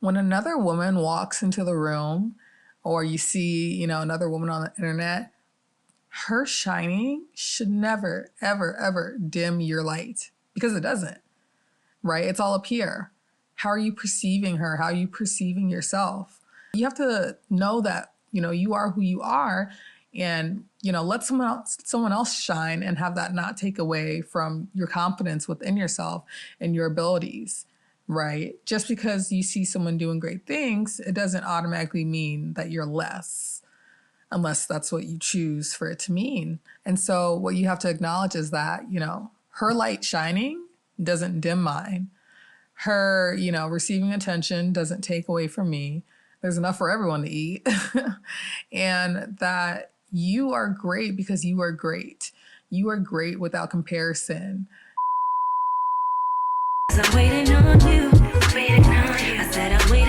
When another woman walks into the room or you see, another woman on the internet, her shining should never, ever, ever dim your light because it doesn't, right? It's all up here. How are you perceiving her? How are you perceiving yourself? You have to know that, you are who you are and, let someone else shine and have that not take away from your confidence within yourself and your abilities, right? Just because you see someone doing great things, it doesn't automatically mean that you're less unless that's what you choose for it to mean. And so what you have to acknowledge is that, her light shining doesn't dim mine. Her, receiving attention doesn't take away from me. There's enough for everyone to eat. And that you are great because you are great. You are great without comparison. I'm waiting on you. I said I'm waiting.